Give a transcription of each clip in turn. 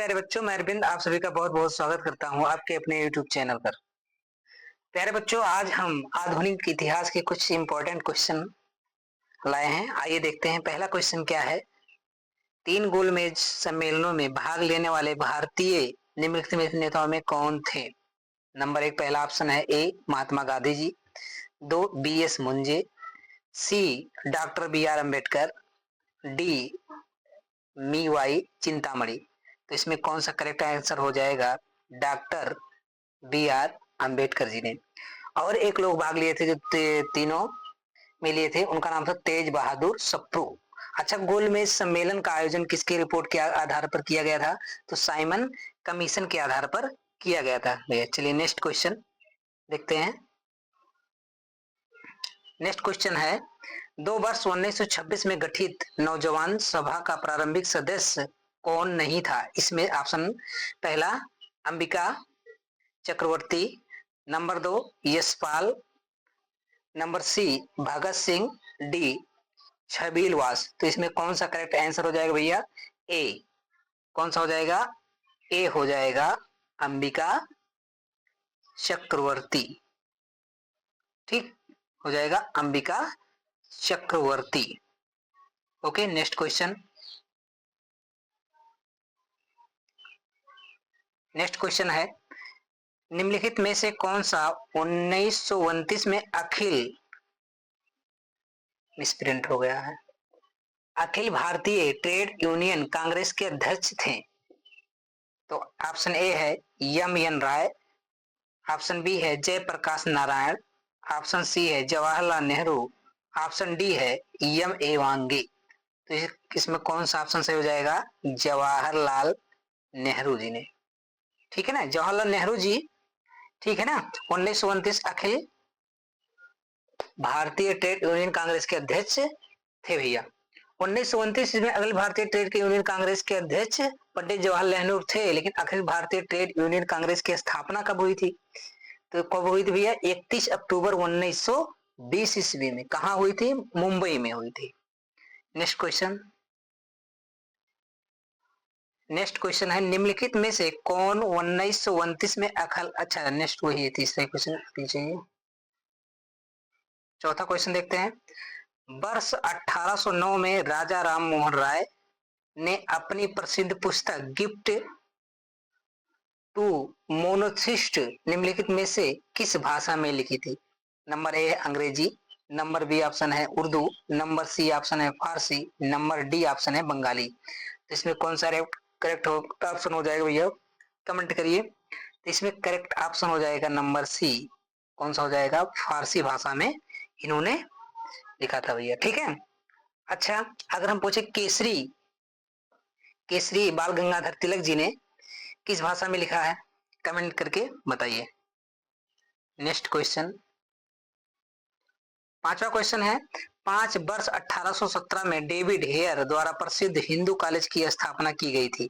प्यारे बच्चों, मैं अरविंद आप सभी का बहुत बहुत स्वागत करता हूं आपके अपने यूट्यूब चैनल पर। प्यारे बच्चों, आज हम आधुनिक इतिहास के कुछ इंपॉर्टेंट क्वेश्चन लाए हैं। आइए देखते हैं पहला क्वेश्चन क्या है। 3 गोलमेज सम्मेलनों में भाग लेने वाले भारतीय निम्नलिखित नेताओं में कौन थे? नंबर 1 पहला ऑप्शन है A Mahatma Gandhi ji, 2 B S. Moonje, C doctor B R. Ambedkar, D C Y. Chintamani. तो इसमें कौन सा करेक्ट आंसर हो जाएगा? Doctor B R. अम्बेडकर जी ने। और एक लोग भाग लिए थे जो तीनों में लिए थे, उनका नाम था तेज बहादुर सप्रू। अच्छा, गोलमेज सम्मेलन का आयोजन किसके रिपोर्ट के आधार पर किया गया था? तो साइमन कमीशन के आधार पर किया गया था। चलिए नेक्स्ट क्वेश्चन देखते हैं। नेक्स्ट क्वेश्चन है, 2 वर्ष 1926 में गठित नौजवान सभा का प्रारंभिक सदस्य कौन नहीं था? इसमें ऑप्शन पहला अंबिका चक्रवर्ती, number 2 Yashpal, number C Bhagat Singh, D छबील वास। तो इसमें कौन सा करेक्ट आंसर हो जाएगा भैया? ए। कौन सा हो जाएगा? ए हो जाएगा अंबिका चक्रवर्ती। ठीक हो जाएगा Ambika Chakravarti. Okay, next question. Next question है, निम्नलिखित में से कौन सा 1929 में मिसप्रिंट हो गया है, अखिल भारतीय ट्रेड यूनियन कांग्रेस के अध्यक्ष थे? तो ऑप्शन ए है एम.एन. राय, ऑप्शन बी है जयप्रकाश नारायण, ऑप्शन सी है जवाहरलाल नेहरू, ऑप्शन डी है एम.ए. वांगे। तो इसमें कौन सा ऑप्शन सही हो जाएगा? जवाहरलाल नेहरू जी ने। ठीक है ना, जवाहरलाल नेहरू जी। ठीक है ना, 1929 अखिल भारतीय ट्रेड यूनियन कांग्रेस के अध्यक्ष थे भैया। 1929 में अखिल भारतीय ट्रेड यूनियन कांग्रेस के अध्यक्ष पंडित जवाहरलाल नेहरू थे, लेकिन अखिल भारतीय ट्रेड यूनियन कांग्रेस की स्थापना कब हुई थी? तो कब हुई थी भैया? 31 अक्टूबर 1920 ईस्वी में। कहा हुई थी? मुंबई में हुई थी। Next question. नेक्स्ट क्वेश्चन है, निम्नलिखित में से कौन 1929 में अखिल, अच्छा नेक्स्ट वही है, तीसरा क्वेश्चन चाहिए। चौथा क्वेश्चन देखते हैं। वर्ष 1809 में राजा राम मोहन राय ने अपनी प्रसिद्ध पुस्तक गिफ्ट टू मोनोथिस्ट निम्नलिखित में से किस भाषा में लिखी थी? नंबर ए है अंग्रेजी, नंबर बी ऑप्शन है उर्दू, नंबर सी ऑप्शन है फारसी, नंबर डी ऑप्शन है बंगाली। तो इसमें कौन सा करेक्ट ऑप्शन हो जाएगा भैया? कमेंट करिए। तो इसमें करेक्ट ऑप्शन हो जाएगा नंबर सी। कौन सा हो जाएगा? फारसी भाषा में इन्होंने लिखा था भैया। ठीक है। अच्छा, अगर हम पूछे केसरी, केसरी बाल गंगाधर तिलक जी ने किस भाषा में लिखा है? कमेंट करके बताइए। नेक्स्ट क्वेश्चन, पांचवा क्वेश्चन है, 5 वर्ष 1817 में डेविड हेयर द्वारा प्रसिद्ध हिंदू कॉलेज की स्थापना की गई थी।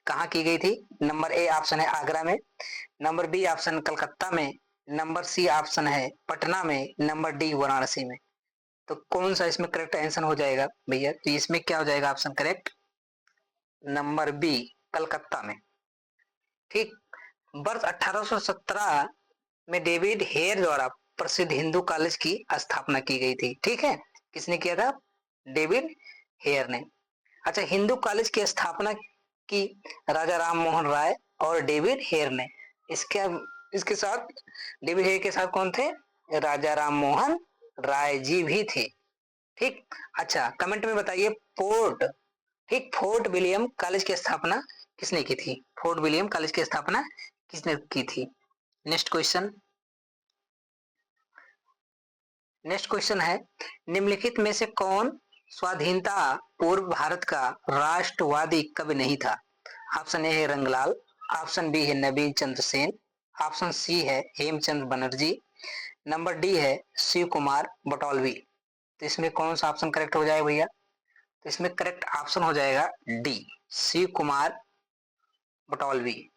कहाँ की गई थी? नंबर ए ऑप्शन है आगरा में, नंबर बी ऑप्शन कलकत्ता में, नंबर सी ऑप्शन है पटना में, नंबर डी वाराणसी में। तो कौन सा इसमें करेक्ट आंसर हो जाएगा भैया? तो इसमें क्या हो जाएगा option correct? Number B Calcutta में। ठीक, वर्ष 1817 में डेविड हेयर द्वारा प्रसिद्ध हिंदू कॉलेज की स्थापना की गई थी। ठीक है, किसने किया था? डेविड हेयर ने। अच्छा, हिंदू कॉलेज की स्थापना की राजा राम मोहन राय और डेविड हेयर ने। इसके साथ डेविड हेयर के साथ कौन थे? राजा राम मोहन राय जी भी थे। ठीक, अच्छा कमेंट में बताइए फोर्ट विलियम कॉलेज की स्थापना किसने की थी? फोर्ट विलियम कॉलेज की स्थापना किसने की थी? Next question. नेक्स्ट क्वेश्चन है, निम्नलिखित में से कौन स्वाधीनता पूर्व भारत का राष्ट्रवादी कवि नहीं था? ऑप्शन ए है रंगलाल, ऑप्शन बी है नवीन चंद्र सेन, ऑप्शन सी है हेमचंद बनर्जी, नंबर डी है शिव कुमार बटोलवी। तो इसमें कौन सा ऑप्शन करेक्ट हो जाएगा भैया? तो इसमें करेक्ट ऑप्शन हो जाएगा डी शिव कुमार बटोलवी।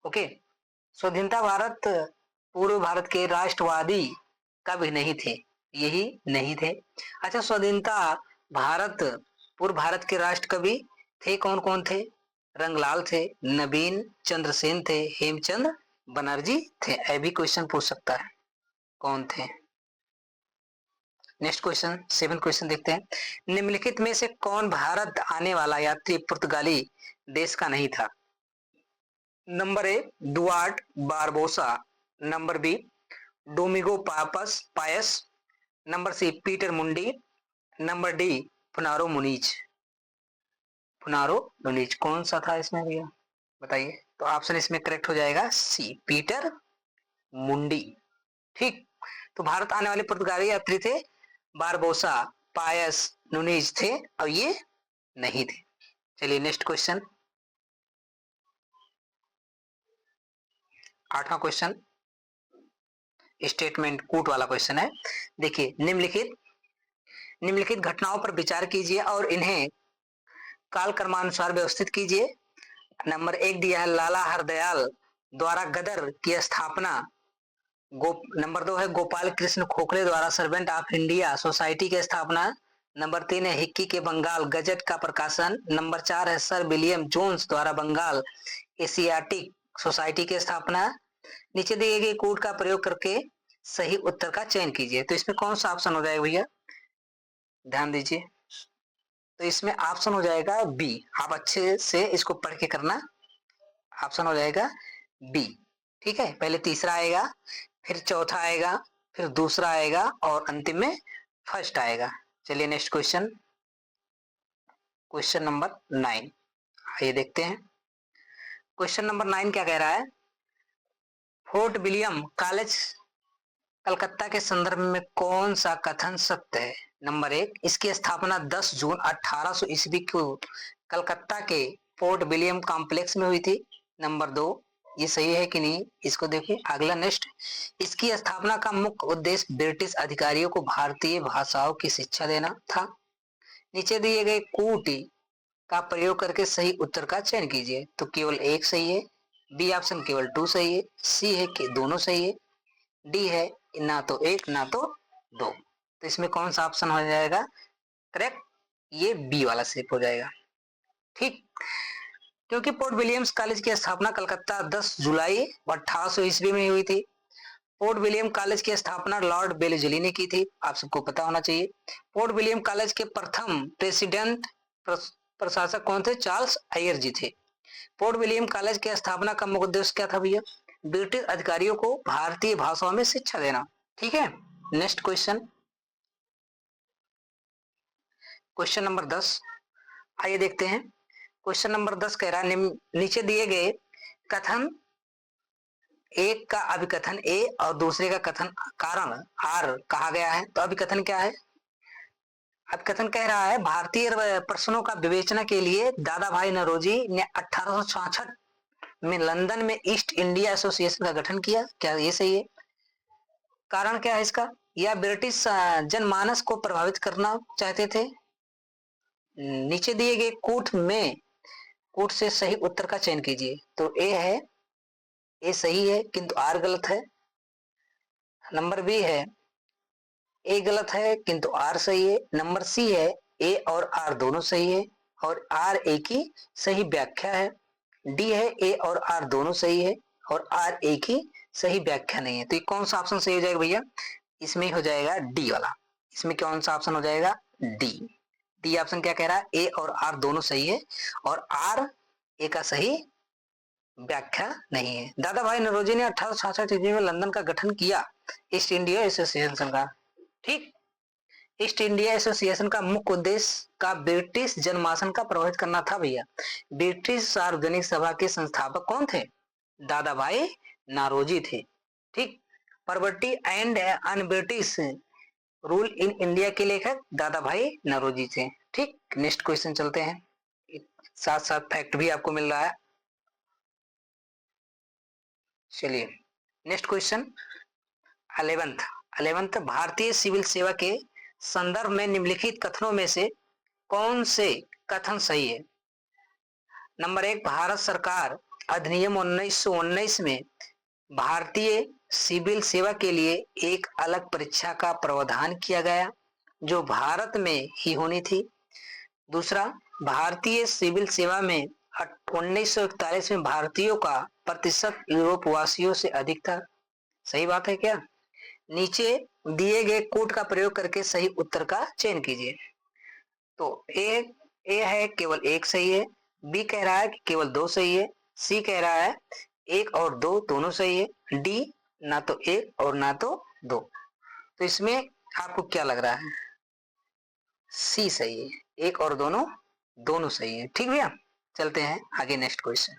ओके, स्वाधीनता भारत पूर्व भारत के राष्ट्रवादी कवि नहीं थे, यही नहीं थे। अच्छा, स्वाधीनता भारत पूर्व भारत के राष्ट्र कवि थे कौन कौन थे? रंगलाल थे, नवीन चंद्र सेन थे, हेमचंद बनर्जी थे। ये भी क्वेश्चन पूछ सकता है कौन थे। नेक्स्ट क्वेश्चन 7 क्वेश्चन देखते हैं। निम्नलिखित में से कौन भारत आने वाला यात्री पुर्तगाली देश का नहीं था? Number A Duarte Barbosa, number B डोमिगो Payas, number C Peter मुंडी, नंबर डी फुनारो मुनीज। फुनारो मुनीज कौन सा था इसमें भैया बताइए? तो ऑप्शन इसमें करेक्ट हो जाएगा सी पीटर मुंडी। ठीक, तो भारत आने वाले पुर्तगाली यात्री थे बारबोसा, पायस, नुनीज थे और ये नहीं थे। चलिए नेक्स्ट क्वेश्चन 8वां क्वेश्चन स्टेटमेंट कूट वाला क्वेश्चन है। देखिए निम्नलिखित घटनाओं पर विचार कीजिए और इन्हें काल क्रमानुसार व्यवस्थित कीजिए। नंबर 1 दिया है लाला हरदयाल द्वारा गदर की स्थापना। नंबर 2 है गोपाल कृष्ण खोखले द्वारा सर्वेंट ऑफ इंडिया सोसाइटी की स्थापना। नंबर 3 है हिक्की के बंगाल गजट का प्रकाशन। नंबर 4 है सर विलियम जोन्स द्वारा बंगाल एशियाटिक सोसाइटी की स्थापना। नीचे दिए गए कोड का प्रयोग करके सही उत्तर का चयन कीजिए। तो इसमें कौन सा ऑप्शन हो जाएगा भैया, ध्यान दीजिए। तो इसमें ऑप्शन हो जाएगा बी। आप अच्छे से इसको पढ़ के करना। ऑप्शन हो जाएगा बी। ठीक है, पहले तीसरा आएगा, फिर चौथा आएगा, फिर दूसरा आएगा और अंतिम में फर्स्ट आएगा। चलिए नेक्स्ट क्वेश्चन, क्वेश्चन नंबर 9 आइए देखते हैं। क्वेश्चन नंबर 9 क्या कह रहा है? फोर्ट विलियम कॉलेज कलकत्ता के संदर्भ में कौन सा कथन सत्य है? नंबर 1 इसकी स्थापना 10 जून 1800 ईस्वी को कलकत्ता के फोर्ट विलियम कॉम्प्लेक्स में हुई थी। नंबर 2 ये सही है कि नहीं इसको देखिए। अगला नेक्स्ट, इसकी स्थापना का मुख्य उद्देश्य ब्रिटिश अधिकारियों को भारतीय भाषाओं की शिक्षा देना था। नीचे दिए गए कूट का प्रयोग करके सही उत्तर का चयन कीजिए। तो केवल एक सही है, बी ऑप्शन केवल 2 सही है, सी है कि दोनों सही है, डी है ना तो 1 ना तो 2। तो इसमें कौन सा ऑप्शन हो जाएगा करेक्ट? ये बी वाला सेप हो जाएगा। ठीक, क्योंकि पोर्ट विलियम्स कॉलेज की स्थापना कलकत्ता 10 जुलाई 1800 ईस्वी में हुई थी। पोर्ट विलियम कॉलेज की स्थापना लॉर्ड बेलेजली ने की थी, आप सबको पता होना चाहिए। पोर्ट विलियम कॉलेज के प्रथम प्रेसिडेंट प्रशासक कौन थे? चार्ल्स आयर जी थे। पोर्ट विलियम कॉलेज की स्थापना का मुख्य उद्देश्य क्या था भैया? ब्रिटिश अधिकारियों को भारतीय भाषाओं में शिक्षा देना। ठीक है, नेक्स्ट क्वेश्चन, क्वेश्चन नंबर 10 आइए देखते हैं। क्वेश्चन नंबर 10 कह रहा है नीचे दिए गए कथन एक का अभिकथन ए और दूसरे का कथन कारण आर कहा गया है। तो अभिकथन क्या है? अभिकथन कह रहा है भारतीय प्रश्नों का विवेचना के लिए दादा भाई नौरोजी ने 1866 में लंदन में ईस्ट इंडिया एसोसिएशन का गठन किया। क्या ये सही है? कारण क्या है इसका? या ब्रिटिश जनमानस को प्रभावित करना चाहते थे। नीचे दिए गए कूट से सही उत्तर का चयन कीजिए। तो ए है, ए सही है किंतु आर गलत है। नंबर बी है ए गलत है किंतु आर सही है। नंबर सी है ए और आर दोनों सही है और आर ए की सही व्याख्या है। डी है ए और आर दोनों सही है और आर ए की सही व्याख्या नहीं है। तो ये कौन सा ऑप्शन सही हो जाएगा भैया? इसमें हो जाएगा डी वाला। इसमें कौन सा ऑप्शन हो जाएगा? डी। डी ऑप्शन क्या कह रहा है? ए और आर दोनों सही है और आर ए का सही व्याख्या नहीं है। दादा भाई नौरोजी ने 1866 ईस्वी में लंदन का गठन किया ईस्ट इंडिया एसोसिएशन का। ठीक, ईस्ट इंडिया एसोसिएशन का मुख्य उद्देश्य का ब्रिटिश जनमानस का प्रभावित करना था भैया। ब्रिटिश सार्वजनिक सभा के संस्थापक कौन थे? दादा भाई नौरोजी थे। ठीक, poverty and un British rule in India के लेखक दादा भाई नौरोजी थे। ठीक, नेक्स्ट क्वेश्चन चलते हैं, साथ साथ फैक्ट भी आपको मिल रहा है। चलिए नेक्स्ट क्वेश्चन 11th भारतीय सिविल सेवा के संदर्भ में निम्नलिखित कथनों में से कौन से कथन सही है? नंबर 1 भारत सरकार अधिनियम 1919 में भारतीय सिविल सेवा के लिए एक अलग परीक्षा का प्रावधान किया गया जो भारत में ही होनी थी। दूसरा, भारतीय सिविल सेवा में 1941 में भारतीयों का प्रतिशत यूरोप वासियों से अधिक था। सही बात है क्या? नीचे दिए गए कोड का प्रयोग करके सही उत्तर का चयन कीजिए। तो ए है केवल एक सही है, बी कह रहा है कि केवल दो सही है, सी कह रहा है एक और दो दोनों सही है, डी ना तो एक और ना तो दो। तो इसमें आपको क्या लग रहा है? सी सही है, एक और दोनों दोनों सही है। ठीक भैया, चलते हैं आगे next question.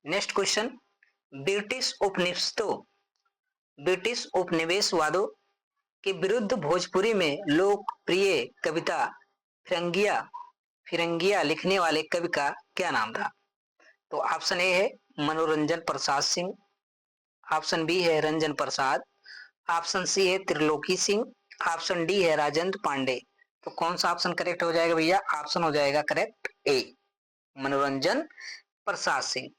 Next question, British उपनिवेशवादों के विरुद्ध भोजपुरी में लोकप्रिय कविता फिरंगिया फिरंगिया लिखने वाले कवि का क्या नाम था? तो ऑप्शन ए है मनोरंजन प्रसाद सिंह, ऑप्शन बी है रंजन प्रसाद, ऑप्शन सी है त्रिलोकी सिंह, ऑप्शन डी है राजेंद्र पांडे। तो कौन सा ऑप्शन करेक्ट हो जाएगा भैया? ऑप्शन हो जाएगा करेक्ट ए, मनोरंजन प्रसाद सिंह।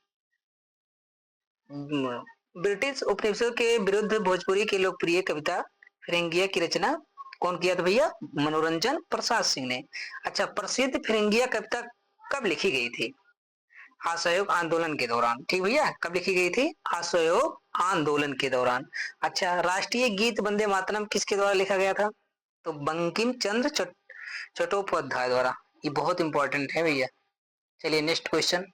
ब्रिटिश उपनिवेशों के विरुद्ध भोजपुरी की लोकप्रिय कविता फिरंगिया की रचना कौन किया था भैया? मनोरंजन प्रसाद सिंह ने। अच्छा, प्रसिद्ध फिरंगिया कविता कब लिखी गई थी? असहयोग आंदोलन के दौरान। ठीक भैया, कब लिखी गई थी? असहयोग आंदोलन के दौरान। अच्छा, राष्ट्रीय गीत वंदे मातरम किसके द्वारा लिखा गया था? तो बंकिम चंद्र चट्टोपाध्याय द्वारा। ये बहुत इंपॉर्टेंट है भैया। चलिए नेक्स्ट क्वेश्चन,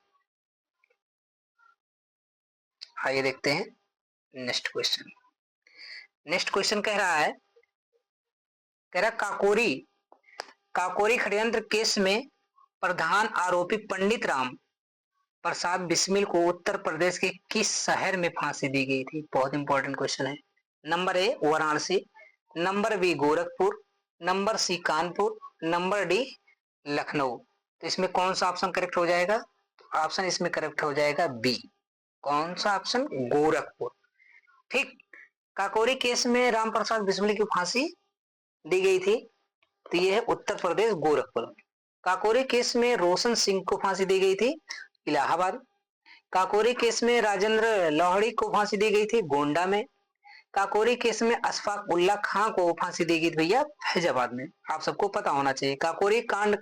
आइए देखते हैं नेक्स्ट क्वेश्चन। नेक्स्ट क्वेश्चन कह रहा काकोरी षड्यंत्र केस में प्रधान आरोपी पंडित राम प्रसाद बिस्मिल को उत्तर प्रदेश के किस शहर में फांसी दी गई थी? बहुत इंपॉर्टेंट क्वेश्चन है। Number A Varanasi, number B Gorakhpur, number C Kanpur, number D Lucknow. तो इसमें कौन सा ऑप्शन करेक्ट हो जाएगा? तो ऑप्शन इसमें करेक्ट हो जाएगा बी। कौन सा ऑप्शन? गोरखपुर। ठीक, काकोरी केस में राम प्रसाद बिस्मिल की फांसी दी गई थी, तो यह है उत्तर प्रदेश गोरखपुर। काकोरी केस में रोशन सिंह को फांसी दी गई थी, इलाहाबाद। काकोरी केस में राजेंद्र लोहड़ी को फांसी दी गई थी, गोंडा में। काकोरी केस में अशफाक उल्ला खां को फांसी दी गई थी भैया, फैजाबाद में। आप सबको पता होना चाहिए काकोरी कांड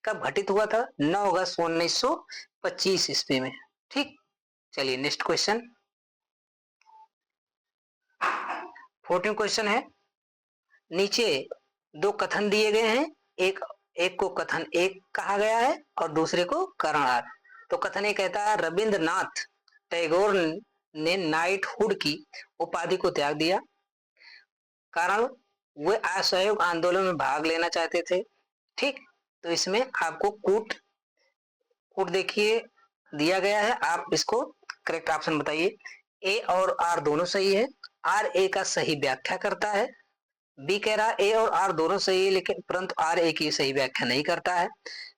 कब घटित हुआ था? 9 अगस्त 1925 ईस्वी में। ठीक, चलिए नेक्स्ट क्वेश्चन। 14 क्वेश्चन है। नीचे दो कथन दिए गए हैं, एक को कथन एक कहा गया है और दूसरे को करणार्थ। तो कथन एक कहता है रविंद्रनाथ टैगोर ने नाइटहुड की उपाधि को त्याग दिया, कारण वे असहयोग आंदोलन में भाग लेना चाहते थे। ठीक, तो इसमें आपको कूट देखिए दिया गया है, आप इसको करेक्ट ऑप्शन बताइए। ए और आर दोनों सही है, आर ए का सही व्याख्या करता है। बी कह रहा है ए और आर दोनों सही है लेकिन परंतु आर ए की सही व्याख्या नहीं करता है।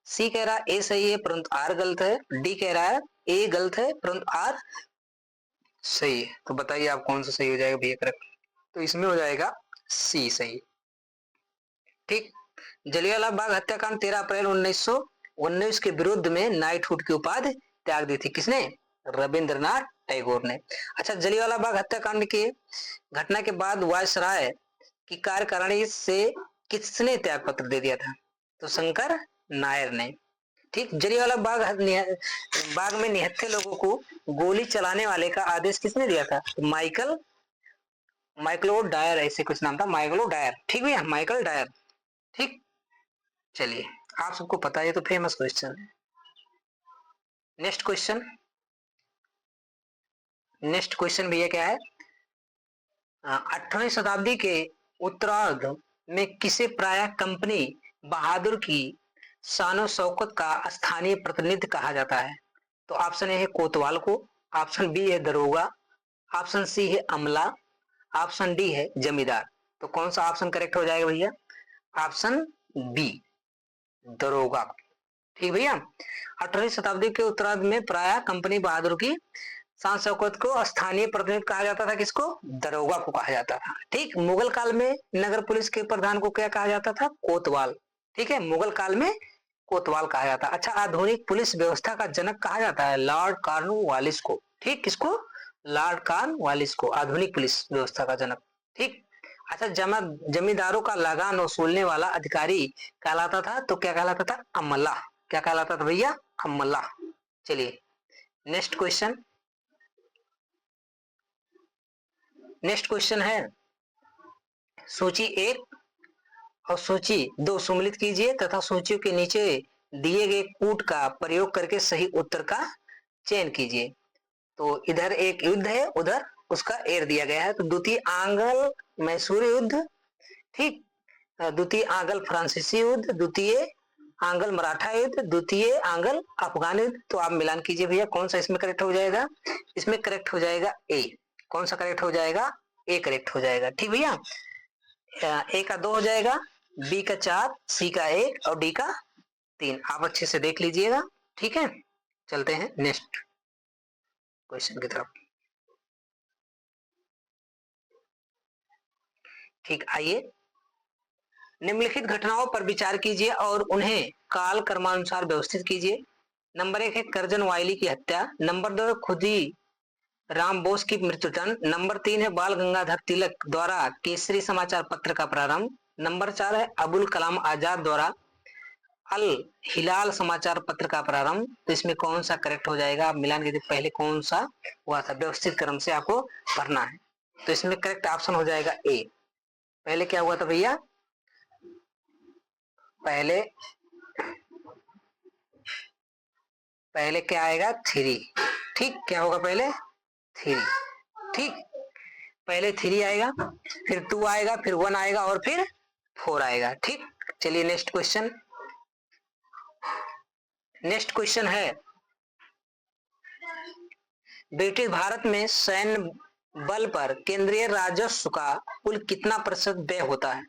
सी कह रहा है ए सही है परंतु आर गलत है। डी कह रहा है ए गलत है परंतु आर सही है। तो बताइए आप कौन सा सही हो जाएगा भैया करेक्ट? तो इसमें हो जाएगा सी सही। ठीक, जलियांवाला बाग हत्याकांड 13 अप्रैल 1919 के विरुद्ध में नाइटहुड की उपाधि त्याग दी थी, किसने? रविंद्रनाथ टैगोर ने। अच्छा, जलियांवाला बाग हत्याकांड के घटना के बाद वायसराय की कार्यकारिणी से किसने त्याग पत्र दे दिया था? तो शंकर नायर ने। ठीक, जलियांवाला बाग में निहत्थे लोगों को गोली चलाने वाले का आदेश किसने दिया था? तो माइकलो डायर, ऐसे कुछ नाम था, माइकलो डायर। ठीक भैया, माइकल डायर। ठीक, चलिए आप सबको पता है, तो फेमस क्वेश्चन है। नेक्स्ट क्वेश्चन भैया क्या है? 18वीं शताब्दी के उत्तरार्ध में किसे प्रायः कंपनी बहादुर की शानो शौकत का स्थानीय प्रतिनिधि कहा जाता है? तो ऑप्शन ए है कोतवाल को, ऑप्शन बी है दरोगा, ऑप्शन सी है अमला, ऑप्शन डी है जमींदार। तो कौन सा ऑप्शन करेक्ट हो जाएगा भैया? ऑप्शन बी, दरोगा। ठीक भैया, 18वीं शताब्दी के उत्तरार्ध में प्रायः कंपनी बहादुर की शान शौकत को स्थानीय प्रतिनिधि कहा जाता था, किसको? दरोगा को कहा जाता था। ठीक, मुगल काल में नगर पुलिस के प्रधान को क्या कहा जाता था? कोतवाल। ठीक है, मुगल काल में कोतवाल कहा जाता। अच्छा, आधुनिक पुलिस व्यवस्था का जनक कहा जाता है लॉर्ड कॉर्नवालिस को। ठीक, किसको? लॉर्ड कॉर्नवालिस को, आधुनिक पुलिस व्यवस्था का जनक। ठीक, अच्छा, जमींदारों का लगान वसूलने वाला अधिकारी कहलाता था, तो क्या कहलाता था? अमला। क्या कहलाता था भैया? अमला। चलिए नेक्स्ट क्वेश्चन। नेक्स्ट क्वेश्चन है सूची 1 और सूची 2 सम्मिलित कीजिए तथा सूचियों के नीचे दिए गए कूट का प्रयोग करके सही उत्तर का चयन कीजिए। तो इधर एक युद्ध है, उधर उसका एर दिया गया है। तो द्वितीय आंग्ल मैसूर युद्ध, ठीक, द्वितीय आंग्ल फ्रांसीसी युद्ध, द्वितीय आंग्ल मराठा युद्ध, द्वितीय आंग्ल अफगान युद्ध। तो आप मिलान कीजिए भैया, कौन सा इसमें करेक्ट हो जाएगा? इसमें करेक्ट हो जाएगा ए। कौन सा करेक्ट हो जाएगा? ए करेक्ट हो जाएगा। ठीक भैया, ए का 2 हो जाएगा, बी का 4, सी का 1 और डी का 3। आप अच्छे से देख लीजिएगा। ठीक है, चलते हैं नेक्स्ट क्वेश्चन की तरफ। ठीक, आइए निम्नलिखित घटनाओं पर विचार कीजिए और उन्हें काल क्रमानुसार व्यवस्थित कीजिए। नंबर 1 है करजन वायली की हत्या। नंबर 2 है खुदी राम बोस की मृत्युदंड। नंबर 3 है बाल गंगाधर तिलक द्वारा केसरी समाचार पत्र का प्रारंभ। नंबर 4 है अबुल कलाम आजाद द्वारा अल हिलाल समाचार पत्र का प्रारंभ। तो इसमें कौन सा करेक्ट हो जाएगा? आप मिलान कीजिए, पहले कौन सा हुआ था? व्यवस्थित क्रम से आपको भरना है। तो इसमें करेक्ट ऑप्शन हो जाएगा ए। पहले क्या हुआ था भैया? पहले पहले क्या आएगा? 3। ठीक, क्या होगा पहले? 3। ठीक, पहले 3 आएगा, फिर 2 आएगा, फिर 1 आएगा और फिर 4 आएगा। ठीक, चलिए नेक्स्ट क्वेश्चन। नेक्स्ट क्वेश्चन है ब्रिटिश भारत में सैन्य बल पर केंद्रीय राजस्व का कुल कितना प्रतिशत व्यय होता है?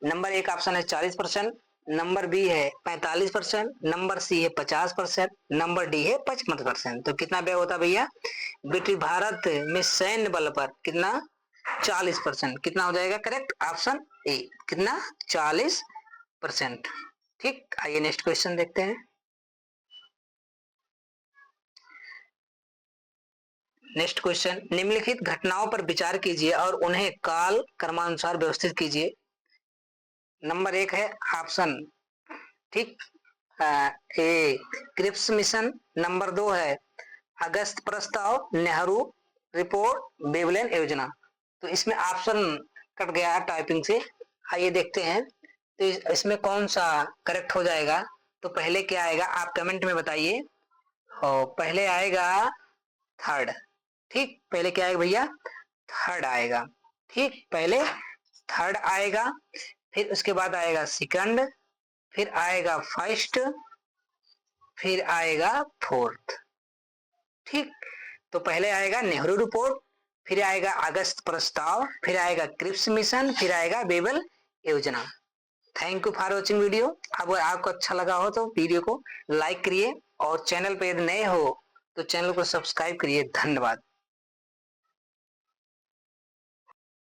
नंबर 1 ऑप्शन है 40%, नंबर बी है 45%, नंबर सी है 50%, नंबर डी है 55%। तो कितना व्यय होता है भैया ब्रिटिश भारत में सैन्य बल पर? कितना? 40%। कितना हो जाएगा करेक्ट? Option A. कितना? 40%। ठीक, आइए नेक्स्ट क्वेश्चन देखते हैं। नेक्स्ट क्वेश्चन, निम्नलिखित घटनाओं पर विचार कीजिए और उन्हें काल क्रमानुसार व्यवस्थित कीजिए। नंबर 1 है ऑप्शन, ठीक, ए क्रिप्स मिशन। नंबर 2 है अगस्त प्रस्ताव, नेहरू रिपोर्ट, बेबलिन योजना। तो इसमें ऑप्शन कट गया है टाइपिंग से। आइए देखते हैं तो इसमें कौन सा करेक्ट हो जाएगा। तो पहले क्या आएगा आप कमेंट में बताइए। और पहले आएगा थर्ड। ठीक, पहले क्या आएगा भैया? थर्ड आएगा। ठीक, पहले थर्ड आएगा, फिर उसके बाद आएगा सेकंड, फिर आएगा फर्स्ट, फिर आएगा फोर्थ। ठीक, तो पहले आएगा नेहरू रिपोर्ट, फिर आएगा अगस्त प्रस्ताव, फिर आएगा क्रिप्स मिशन, फिर आएगा बेबल योजना। Thank you for watching video. अगर आपको अच्छा लगा हो तो वीडियो को लाइक करिए और चैनल पे यदि नए हो तो चैनल को सब्सक्राइब करिए। धन्यवाद।